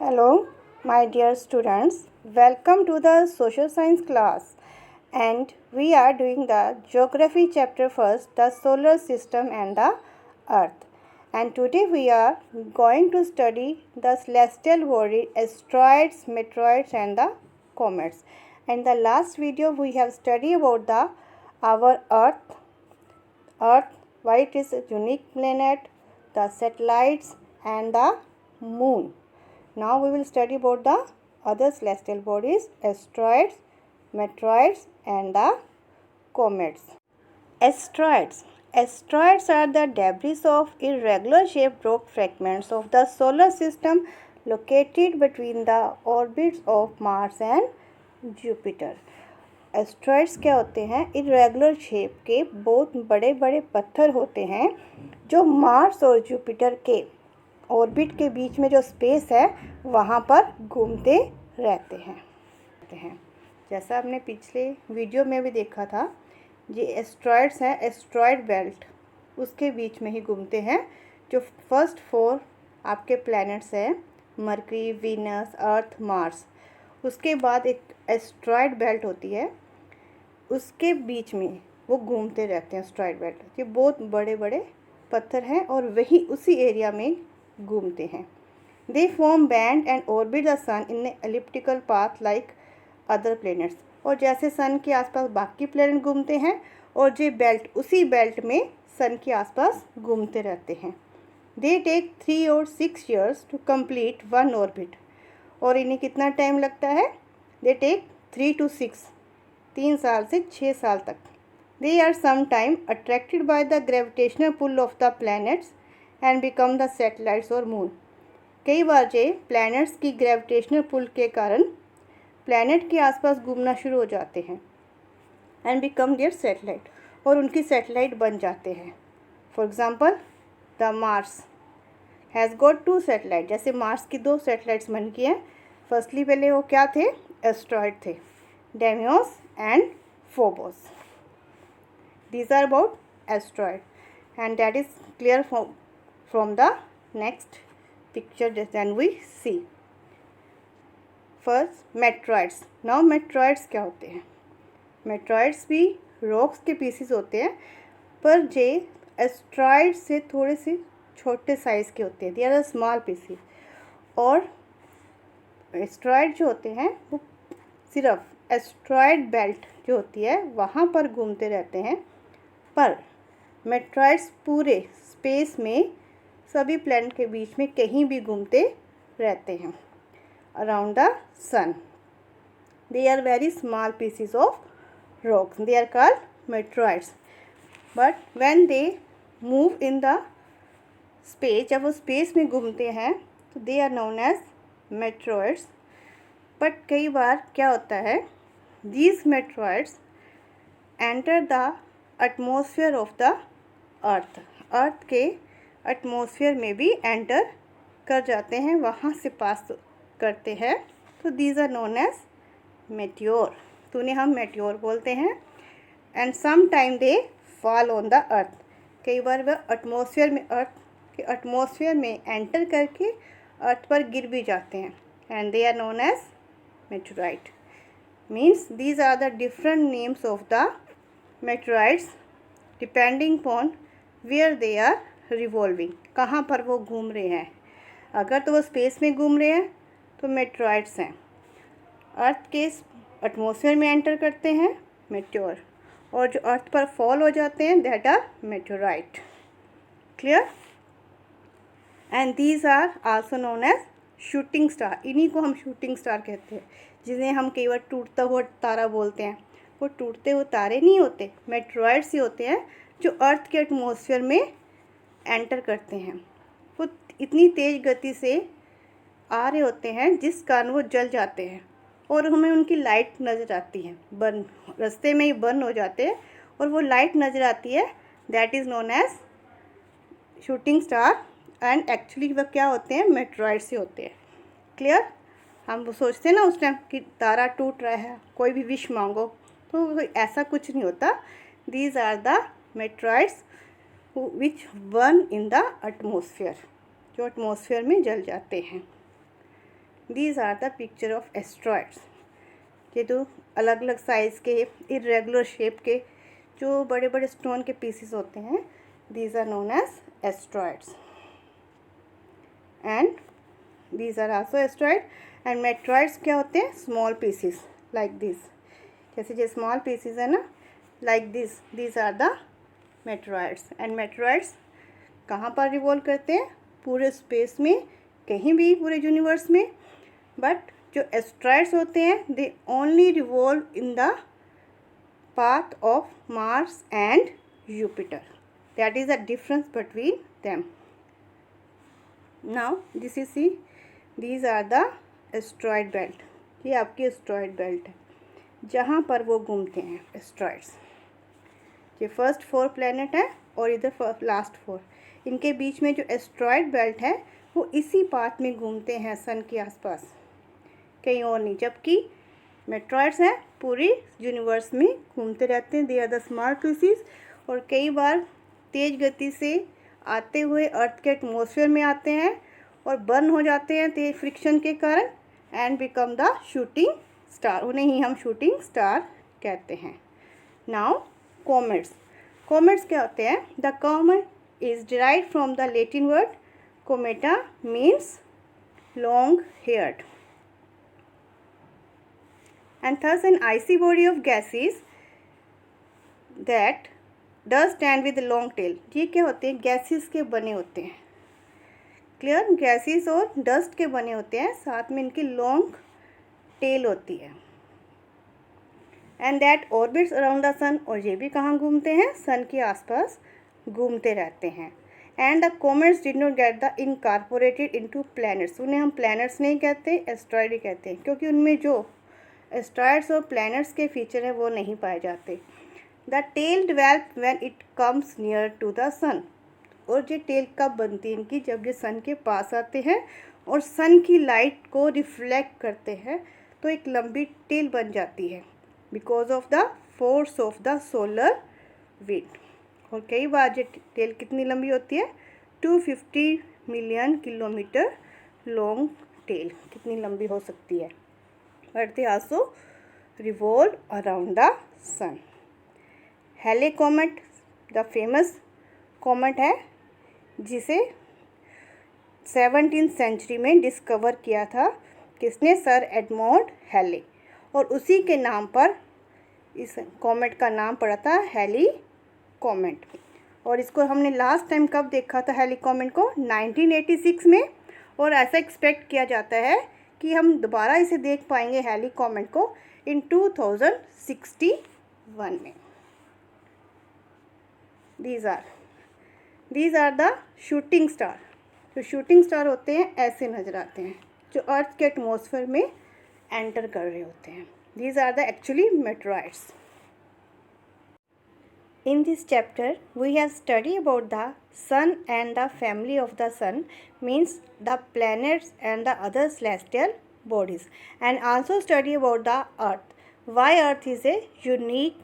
Hello, my dear students. Welcome to the social science class. And we are doing the geography chapter first, the solar system and the earth. And today we are going to study the celestial body, asteroids, meteoroids and the comets. In the last video we have studied about our earth, why it is a unique planet, the satellites and the moon. Now we will study about the other celestial bodies, asteroids, meteoroids and the comets. Asteroids. Asteroids are the debris of irregular shaped rock fragments of the solar system located between the orbits of Mars and Jupiter. Asteroids क्या होते हैं? Irregular shape के बहुत बड़े बड़े पत्थर होते हैं जो मार्स और जुपिटर के ऑर्बिट के बीच में जो स्पेस है वहाँ पर घूमते रहते हैं। जैसा आपने पिछले वीडियो में भी देखा था, ये एस्ट्रॉइड्स हैं, एस्ट्रॉइड बेल्ट उसके बीच में ही घूमते हैं। जो फर्स्ट 4 आपके प्लैनेट्स हैं, मरकरी, वीनस, अर्थ, मार्स, उसके बाद एक एस्ट्रॉइड बेल्ट होती है, उसके बीच में वो घूमते रहते हैं एस्ट्रॉइड बेल्ट। ये बहुत बड़े बड़े पत्थर हैं और वही उसी एरिया में घूमते हैं। They form band and orbit the sun in elliptical path like other planets. और जैसे सन के आसपास बाकी प्लैनेट घूमते हैं और जो बेल्ट, उसी बेल्ट में सन के आसपास घूमते रहते हैं। दे टेक 3 और 6 years टू कंप्लीट 1 ऑर्बिट। और इन्हें कितना टाइम लगता है? दे टेक 3 to 6, 3 साल से 6 साल तक। They are some time attracted by the gravitational pull of the planets and become the satellites और मून। कई बार ये प्लैनेट्स की ग्रेविटेशनल पुल के कारण प्लैनेट के आसपास घूमना शुरू हो जाते हैं एंड बिकम देयर सैटेलाइट, और उनकी सैटेलाइट बन जाते हैं। For example the Mars has got 2 satellite. जैसे मार्स की 2 सैटेलाइट्स बन गई हैं। फर्स्टली पहले वो क्या थे? एस्ट्रॉइड थे, Deimos and Phobos. These are about asteroid, and that is clear from the next picture then we see. First meteoroids. Now meteoroids क्या होते हैं? meteoroids भी rocks के pieces होते हैं, पर जे एस्ट्रॉइड से थोड़े से छोटे साइज़ के होते हैं। They are small pieces. और एस्ट्रॉइड जो होते हैं वो सिर्फ एस्ट्रॉइड बेल्ट जो होती है वहाँ पर घूमते रहते हैं, पर मेटेरॉइड्स पूरे स्पेस में सभी प्लैनेट के बीच में कहीं भी घूमते रहते हैं around the sun. They are very small pieces of rocks, they are called meteoroids. But when they move in the space, जब वो स्पेस में घूमते हैं तो they are known as meteoroids. But कई बार क्या होता है, these meteoroids enter the atmosphere of the earth. Earth के एटमॉस्फेयर में भी एंटर कर जाते हैं, वहाँ से पास करते हैं, तो these are known as meteor. तो उन्हें हम मेटियोर बोलते हैं। And some time they fall on the earth. कई बार वह एटमॉस्फेयर में, अर्थ के एटमॉस्फेयर में एंटर करके अर्थ पर गिर भी जाते हैं, and they are known as meteorite. Means these are the different names of the meteoroids depending upon where they are revolving, कहाँ पर वो घूम रहे हैं। अगर तो वो स्पेस में घूम रहे हैं तो मेटेरॉइड्स हैं। अर्थ के एटमॉस्फेयर में एंटर करते हैं, मेटेओर, और जो अर्थ पर फॉल हो जाते हैं that are meteorite. Clear? And these are also known as shooting star. इन्हीं को हम शूटिंग स्टार कहते हैं, जिन्हें हम कई बार टूटता हुआ तारा बोलते हैं। वो टूटते हुए तारे नहीं होते, मेटेरॉइड्स ही होते हैं जो अर्थ के एटमॉस्फेयर में एंटर करते हैं। वो इतनी तेज़ गति से आ रहे होते हैं जिस कारण वो जल जाते हैं और हमें उनकी लाइट नज़र आती है, बर्न, रास्ते में ही बर्न हो जाते हैं और वो लाइट नज़र आती है, that is known as shooting star. And actually वह क्या होते हैं? मेटेरॉइड्स ही होते हैं। क्लियर? हम वो सोचते हैं ना उस टाइम कि तारा टूट रहा है, कोई भी विश मांगो, तो ऐसा कुछ नहीं होता। These are the meteoroids which burn in the atmosphere, जो एटमॉस्फेयर में जल जाते हैं। These are the picture of asteroids. ये तो अलग अलग साइज़ के इरेगुलर शेप के जो बड़े बड़े स्टोन के पीसेस होते हैं, these are known as asteroids. And these are also asteroid. And meteoroids क्या होते हैं? Small pieces like this. जैसे जो small pieces है ना, like this. These are the meteoroids. And meteoroids कहाँ पर रिवॉल्व करते हैं? पूरे स्पेस में, कहीं भी पूरे यूनिवर्स में. बट जो एस्ट्रॉइड्स होते हैं they only revolve in the path of Mars and Jupiter. That is the difference between them. Now this is see, these are the asteroid belt. ये आपकी asteroid belt है जहाँ पर वो घूमते हैं asteroids. ये फर्स्ट 4 प्लैनेट है और इधर लास्ट 4. इनके बीच में जो एस्ट्रॉयड बेल्ट है वो इसी पाथ में घूमते हैं सन के आसपास, कहीं और नहीं. जबकि मेट्रॉइड्स हैं पूरी यूनिवर्स में घूमते रहते हैं. They are the small pieces और कई बार तेज़ गति से आते हुए अर्थ के एटमॉस्फेयर में आते हैं और बर्न हो जाते हैं तेज फ्रिक्शन के कारण and become the shooting star. उन्हें ही हम शूटिंग स्टार कहते हैं. Now comets. कॉमेट्स क्या होते हैं? The comet is derived from the Latin word cometa, means long haired, and thus an icy body of gases that does stand with a long tail. ये क्या होते हैं? Gases के बने होते हैं. क्लियर? गैसेस और डस्ट के बने होते हैं, साथ में इनकी लॉन्ग टेल होती है. And that orbits around the sun. और ये भी कहाँ घूमते हैं? सन के आसपास घूमते रहते हैं. And the comets did not get the incorporated into planets. उन्हें हम प्लैनेट्स नहीं कहते, एस्ट्रॉयड ही कहते हैं, क्योंकि उनमें जो एस्ट्रॉयड्स और प्लैनेट्स के फीचर हैं वो नहीं पाए जाते. The tail develop when it comes near to the sun. और ये टेल कब बनती है इनकी? जब ये सन के पास आते हैं और सन की लाइट को रिफ्लेक्ट करते हैं तो एक लंबी टेल बन जाती है because of the force of the solar wind. और कई बार ये टेल कितनी लंबी होती है? 250 मिलियन किलोमीटर लॉन्ग टेल कितनी लंबी हो सकती है. But they also revolve around the sun. Halley comet the famous comet है जिसे 17th सेंचुरी में डिस्कवर किया था. किसने? सर एडमंड हैले. और उसी के नाम पर इस कॉमेट का नाम पड़ा था हैली कॉमेट. और इसको हमने लास्ट टाइम कब देखा था हैली कॉमेट को? 1986 में. और ऐसा एक्सपेक्ट किया जाता है कि हम दोबारा इसे देख पाएंगे हैली कॉमेट को इन 2061 में. These are the shooting star. जो शूटिंग स्टार होते हैं ऐसे नज़र आते हैं जो अर्थ के एटमॉस्फेयर में एंटर कर रहे होते हैं. These are the actually meteoroids. In this chapter, we have studied about the sun and the family of the sun, means the planets and the other celestial bodies, and also study about the earth, why earth is a unique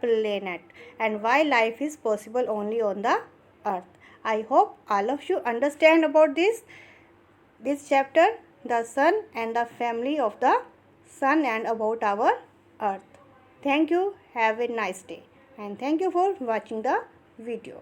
planet and why life is possible only on the earth. I hope all of you understand about this chapter, the sun and the family of the sun and about our earth. Thank you. Have a nice day. And thank you for watching the video.